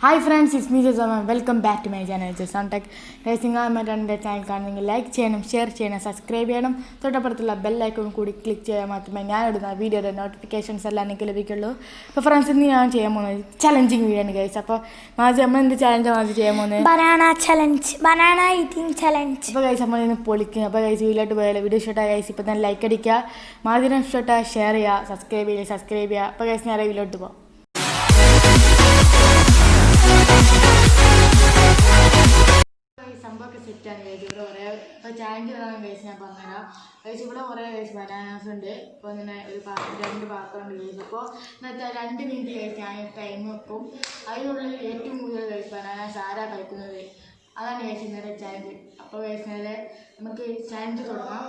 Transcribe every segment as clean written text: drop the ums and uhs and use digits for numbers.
Hi friends, it's me jazham. Welcome back to my channel jazham tech. Guys, നിങ്ങൾ എൻ്റെ channel കാണുന്നെങ്കിൽ like ചെയ്യണം, share ചെയ്യണം, subscribe ചെയ്യണം. തൊട്ടപ്പുറത്തുള്ള ബെൽ ഐക്കൺ കൂടി ക്ലിക്ക് ചെയ്യാൻ മാത്രമേ ഞാൻ ഇടുന്ന വീഡിയോയുടെ നോട്ടിഫിക്കേഷൻസ് എല്ലാം എനിക്ക് ലഭിക്കുള്ളൂ. അപ്പോൾ ഫ്രണ്ട്സ്, ഇന്ന് ഞാൻ ചെയ്യാൻ പോകുന്നത് ചലഞ്ചിങ് വീഡിയോ ആണ് ഗൈസ്. അപ്പോൾ മാജി നമ്മൾ എന്ത് ചലഞ്ചാണ് ചെയ്യാൻ പോകുന്നത്? Banana challenge, banana eating challenge. അപ്പോൾ ഗൈസ് നമ്മൾ ഇന്ന് പൊളിക്കും. അപ്പോൾ ഗൈസ് വീഡിയോട്ട് പോയാൽ വീഡിയോ ഇഷ്ടമായ ഗൈസ് ഇപ്പോൾ തന്നെ ലൈക്ക് അടിക്കുക, മാജിനെ ഇഷ്ടമായ ഷെയർ ചെയ്യുക, സബ്സ്ക്രൈബ് ചെയ്യുക. അപ്പോൾ ഗൈസ് നേരെ വീഡിയോട്ട് പോകാം. സംഭവമൊക്കെ സെറ്റാണ് കഴിച്ചു. ഇവിടെ കുറേ ഇപ്പോൾ ചാലഞ്ച് ഇടാൻ കഴിച്ച് ഞാൻ പറഞ്ഞുതരാം. കഴിച്ച് ഇവിടെ കുറേ കഴിച്ച് ബനാനാസ് ഉണ്ട്. ഇപ്പോൾ ഇങ്ങനെ ഒരു രണ്ട് പാത്രമുണ്ട് കഴിച്ചു. അപ്പോൾ എന്നുവെച്ചാൽ 2 മിനിറ്റ് കഴിച്ച് ഞാൻ ടൈം വെക്കും. അതിനുള്ളിൽ ഏറ്റവും കൂടുതൽ കഴിച്ച് ബനാനാസ് ആരാ കഴിക്കുന്നത്, അതാണ് കഴിക്കുന്നതിൻ്റെ ചാലഞ്ച്. അപ്പോൾ കഴിക്കുന്നത് നമുക്ക് ചാലഞ്ച് തുടങ്ങാം.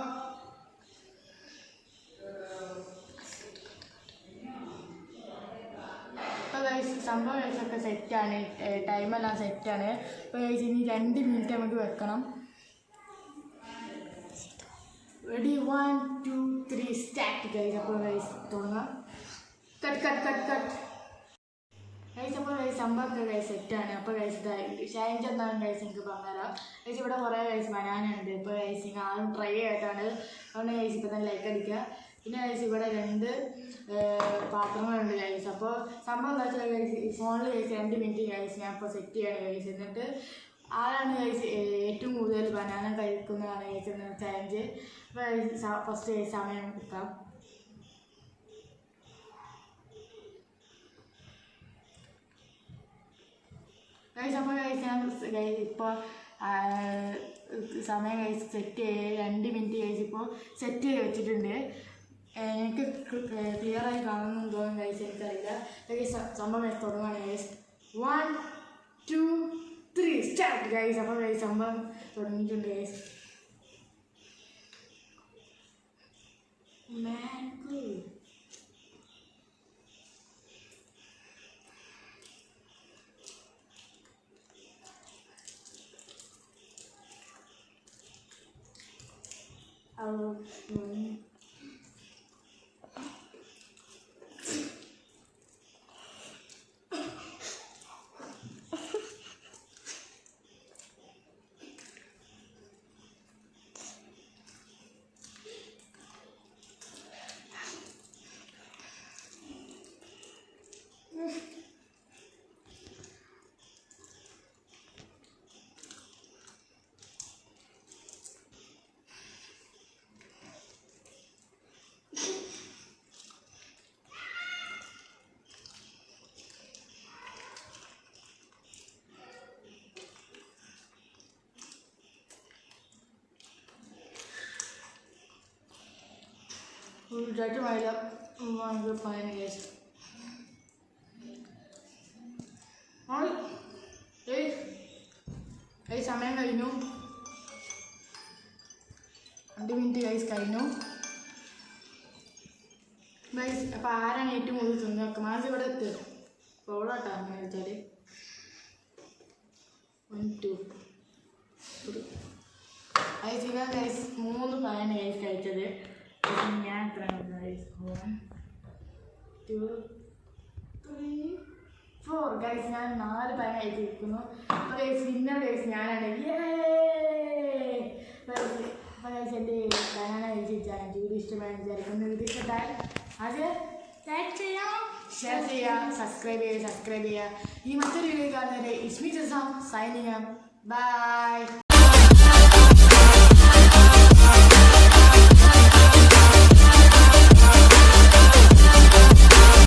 സംഭവം കഴിച്ചൊക്കെ സെറ്റാണ്, ടൈമെല്ലാം സെറ്റാണ്. ഇപ്പോൾ കഴിച്ച് ഇനി 2 മിനിറ്റ് നമുക്ക് വെക്കണം. റെഡി, 1 2 3 സ്റ്റാർട്ട് കഴിച്ച്. അപ്പോൾ കഴിച്ച് തുടങ്ങാം. കട്ട് കഴിച്ച്. അപ്പോൾ കഴിച്ച് സംഭവമൊക്കെ കഴിച്ച് സെറ്റാണ്. അപ്പോൾ കഴിച്ചത് ചാലഞ്ച് എന്താണെന്ന് കഴിച്ച് എനിക്ക് പറഞ്ഞുതരാം. കഴിച്ച് ഇവിടെ കുറേ കഴിച്ച് ബനാന ഉണ്ട്. ഇപ്പോൾ കഴിച്ച് ആദ്യം ട്രൈ ആയിട്ടാണ്, അതുകൊണ്ട് കഴിച്ച് ഇപ്പോൾ തന്നെ ലൈക്ക് അടിക്കുക. പിന്നെ കഴിച്ച് ഇവിടെ 2 പാത്രങ്ങളുണ്ട് കഴിച്ച്. അപ്പോൾ സംഭവം എന്താ വെച്ചാൽ കഴിച്ച് ഫോണിൽ കഴിച്ച് 2 മിനിറ്റ് കഴിച്ച് ഞാൻ ഇപ്പോൾ സെറ്റ് ചെയ്യാണ് കഴിച്ച്. എന്നിട്ട് ആരാണ് കഴിച്ച് ഏറ്റവും കൂടുതൽ ബനാന കഴിക്കുന്നതാണ് കഴിച്ചെന്ന ചാലഞ്ച്. അപ്പോൾ കഴിച്ച് ഫസ്റ്റ് കഴിച്ച് സമയം കിട്ടാം. കഴിച്ച് അപ്പോൾ കഴിച്ച് ഞാൻ ഇപ്പോൾ സമയം കഴിച്ച് സെറ്റ് ചെയ്ത് 2 മിനിറ്റ് കഴിച്ചിപ്പോൾ സെറ്റ് ചെയ്ത് വെച്ചിട്ടുണ്ട്. എനിക്ക് ക്ലിയറായി കാണുന്നുണ്ടോ എന്ന് കഴിച്ച് എനിക്കറിയില്ല. സംഭവം തുടങ്ങുകയാണ് ഗൈസ്. 1 2 3 start guys. അപ്പോൾ ഗൈസ് സംഭവം തുടങ്ങിയിട്ടുണ്ട് guys. Right my up one good fine guys. Hey സമയം കഴിഞ്ഞു. 2 മിനിറ്റ് ഗൈസ് കഴിഞ്ഞു ഗൈസ്. അപ്പോൾ ആരാണ് ഏറ്റവും കൂടുതൽ തിന്നൊക്കെ മാസം ഇവിടെ എത്തുക ഓളാട്ടോ അങ്ങനെ വെച്ചാൽ 1 2 3 ഗൈസ്. ഇവ ഗൈസ് 3 പാനാണ് ഗൈസ് കഴിച്ചത്. ഞാൻ എത്ര 1 2 3 4 ഗൈസ്. ഞാൻ 4 പാൻ കഴിച്ചിരിക്കുന്നു. അപ്പോൾ ഗൈസ് വിന്നർ ഗൈസ് ഞാനാണ്. അപ്പോൾ ഗൈസ് എൻ്റെ ബനാന കഴിച്ചിട്ടാണ് വീഡിയോ ഇഷ്ടമായി വിചാരിക്കുന്നു. വീഡിയോ ഇഷ്ടപ്പെട്ടാൽ അത് ലൈക്ക് ചെയ്യാം, ഷെയർ ചെയ്യുക, സബ്സ്ക്രൈബ് ചെയ്യുക. ഈ മറ്റൊരു വീഡിയോ കാണുന്നവരെ ഇറ്റ്സ് മീ ജസാം സൈനിങ്. ബൈ.